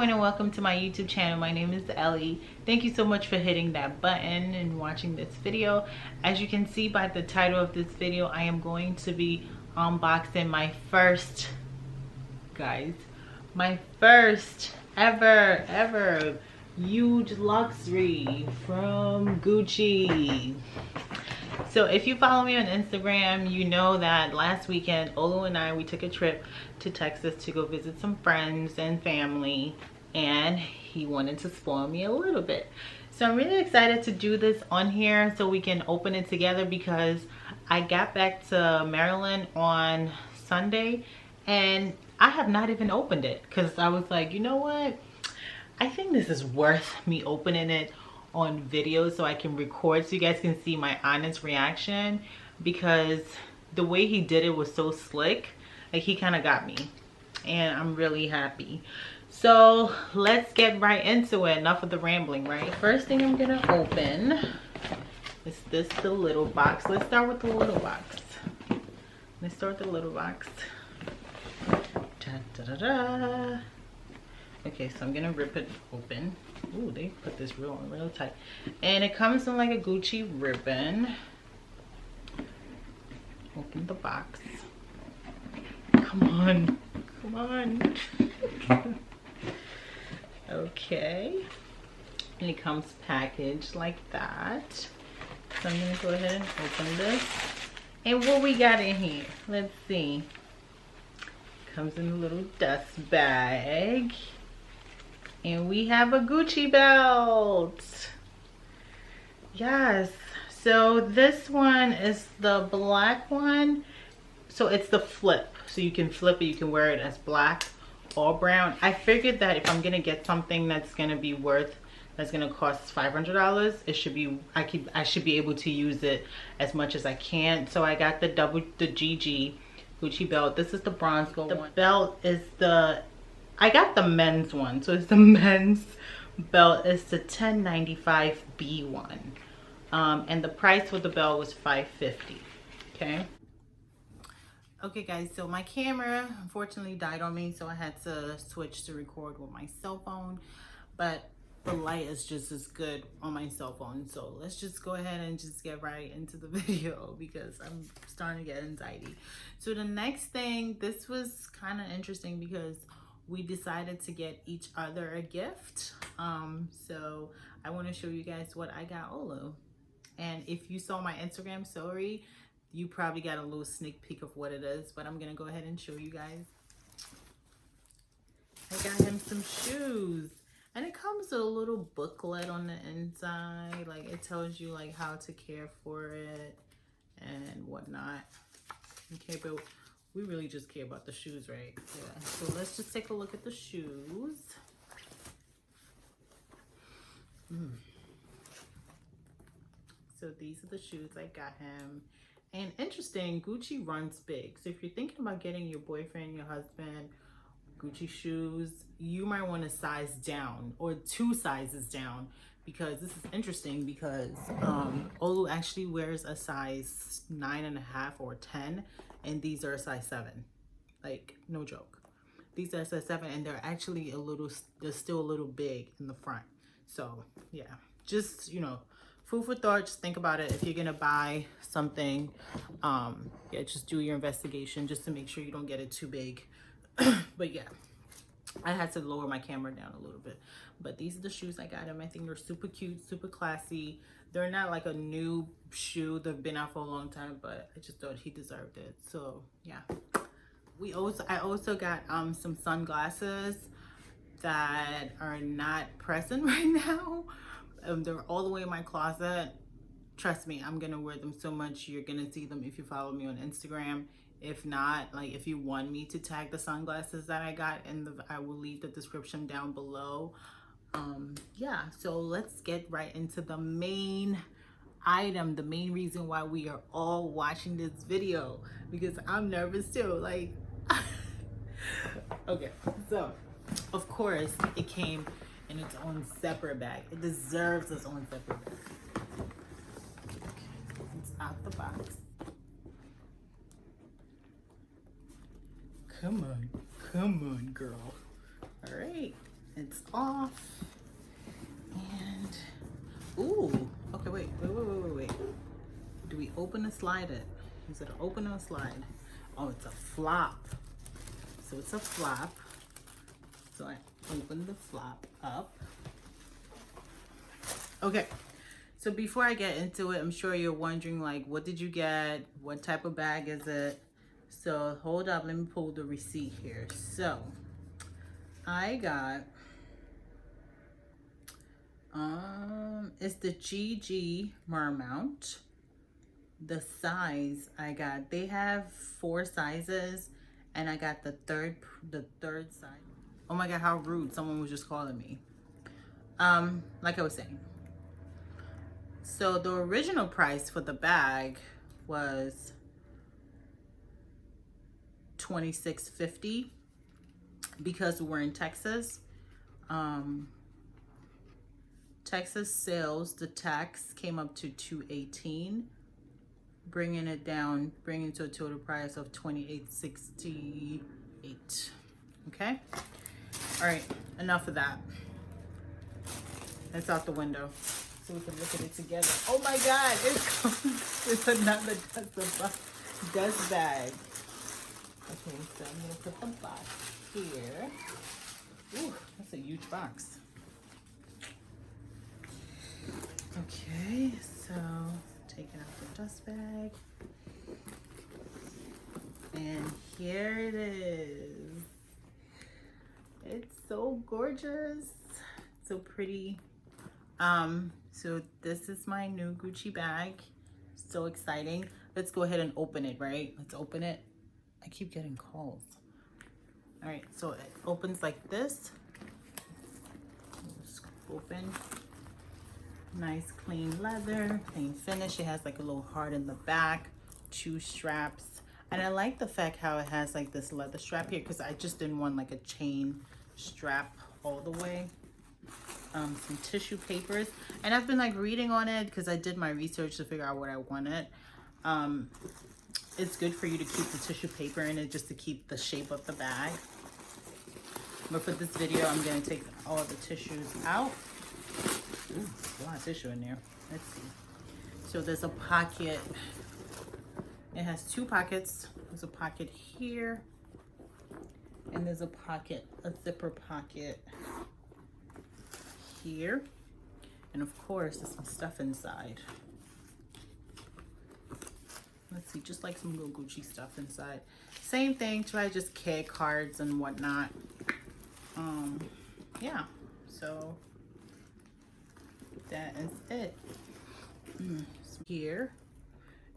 everyone and welcome to my YouTube channel. My name is Ellie. Thank you so much for hitting that button and watching this video. As you can see by the title of this video, I am going to be unboxing my first, guys, my first ever huge luxury from Gucci. So if you follow me on Instagram, you know that last weekend Olu and we took a trip to Texas to go visit some friends and family, and he wanted to spoil me a little bit. So I'm really excited to do this on here so we can open it together, because I got back to Maryland on Sunday and I have not even opened it, because I was like, you know what, I think this is worth me opening it on video so I can record so you guys can see my honest reaction, because the way he did it was so slick. Like, he kind of got me and I'm really happy. So let's get right into it. Enough of the rambling, right? First thing I'm gonna open is the little box. Let's start with the little box. Let's start with the little box. Da, da, da, da. Okay, so I'm gonna rip it open. Ooh, they put this real tight. And it comes in like a Gucci ribbon. Open the box. Come on. Come on. Okay. And it comes packaged like that. So I'm gonna go ahead and open this. And what we got in here? Let's see. Comes in a little dust bag. And we have a Gucci belt. Yes. So this one is the black one. So it's the flip. So you can flip it. You can wear it as black or brown. I figured that if I'm going to get something that's going to be that's going to cost $500, it should be, I should be able to use it as much as I can. So I got the GG Gucci belt. This is the bronze gold one. The belt is I got the men's one, so it's the men's belt. It's the 1095B one, and the price for the belt was $550. Okay guys, so my camera unfortunately died on me, so I had to switch to record with my cell phone, but the light is just as good on my cell phone. So let's just go ahead and just get right into the video, because I'm starting to get anxiety. So the next thing, this was kind of interesting because we decided to get each other a gift. So I want to show you guys what I got Olu. And if you saw my Instagram story, you probably got a little sneak peek of what it is, but I'm gonna go ahead and show you guys. I got him some shoes, and it comes with a little booklet on the inside. Like, it tells you like how to care for it and whatnot. Okay, but we really just care about the shoes, right? Yeah. So let's just take a look at the shoes. So these are the shoes I got him. And interesting, Gucci runs big. So if you're thinking about getting your boyfriend, your husband, Gucci shoes, you might want to size down, or 2 sizes down, because this is interesting, because Olu actually wears a size 9.5 or 10, and these are a size 7. Like, no joke. These are a size 7, and they're actually they're still a little big in the front. So yeah, just, you know, food for thought. Just think about it. If you're gonna buy something, yeah, just do your investigation just to make sure you don't get it too big. But yeah, I had to lower my camera down a little bit. But these are the shoes I got him. I think they're super cute, super classy. They're not like a new shoe. They've been out for a long time, but I just thought he deserved it. So yeah. I also got some sunglasses that are not present right now. They're all the way in my closet. Trust me, I'm gonna wear them so much. You're gonna see them if you follow me on Instagram. If not, like, if you want me to tag the sunglasses that I got, I will leave the description down below. Yeah, so let's get right into the main item, the main reason why we are all watching this video, because I'm nervous too. Like, okay, so of course it came in its own separate bag. It deserves its own separate bag. Okay, it's out the box. Come on, girl. All right, It's off. And, ooh, okay, wait. Do we open or slide it? Is it an open or a slide? Oh, it's a flop. So it's a flop. So I open the flop up. Okay, so before I get into it, I'm sure you're wondering, like, what did you get? What type of bag is it? So hold up, let me pull the receipt here. So I got, it's the GG Marmont. The size I got, they have 4 sizes, and I got the third size. Oh my God, how rude, someone was just calling me. Like I was saying, so the original price for the bag was $26.50 because we're in Texas. Texas sales, the tax came up to $218, bringing it to a total price of $28.68. Okay, all right, enough of that. It's out the window so we can look at it together. Oh my God, it's another dust bag. Okay, so I'm gonna put the box here. Ooh, that's a huge box. Okay, so taking out the dust bag. And here it is. It's so gorgeous, so pretty. So this is my new Gucci bag. So exciting. Let's go ahead and open it, right? Let's open it. I keep getting calls. All right, so it opens like this. Just open. Nice clean leather, clean finish. It has like a little heart in the back, 2 straps. And I like the fact how it has like this leather strap here, because I just didn't want like a chain strap all the way. Some tissue papers, and I've been like reading on it because I did my research to figure out what I wanted. It's good for you to keep the tissue paper in it, just to keep the shape of the bag. But for this video, I'm going to take all the tissues out. Ooh, a lot of tissue in there. Let's see. So there's a pocket. It has 2 pockets. There's a pocket here, and there's a pocket, a zipper pocket here, and of course there's some stuff inside. Let's see, just like some little Gucci stuff inside. Same thing, try just care cards and whatnot. Yeah, so that is it. Here,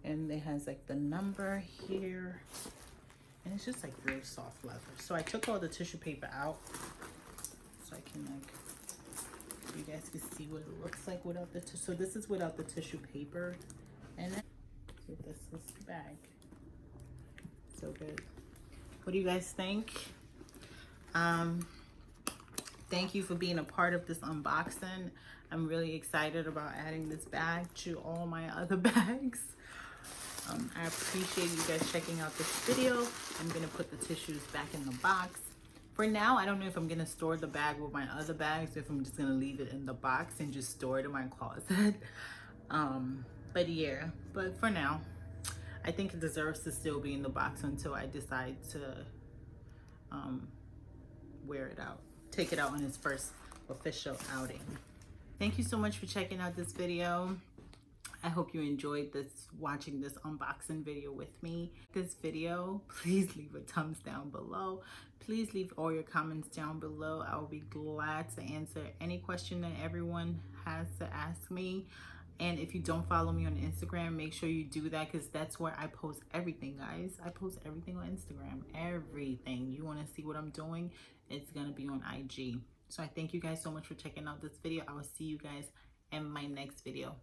and it has like the number here, and it's just like real soft leather. So I took all the tissue paper out so I can like, you guys can see what it looks like without the tissue. So this is without the tissue paper, and then so this is the bag. So good. What do you guys think? Thank you for being a part of this unboxing. I'm really excited about adding this bag to all my other bags. I appreciate you guys checking out this video. I'm gonna put the tissues back in the box. For now, I don't know if I'm gonna store the bag with my other bags, or if I'm just gonna leave it in the box and just store it in my closet. But yeah, but for now, I think it deserves to still be in the box until I decide to wear it out, take it out on its first official outing. Thank you so much for checking out this video. I hope you enjoyed watching this unboxing video with me. This video, please leave a thumbs down below. Please leave all your comments down below. I will be glad to answer any question that everyone has to ask me. And if you don't follow me on Instagram, make sure you do that, because that's where I post everything, guys. I post everything on Instagram. Everything. You want to see what I'm doing, it's going to be on IG. So I thank you guys so much for checking out this video. I will see you guys in my next video.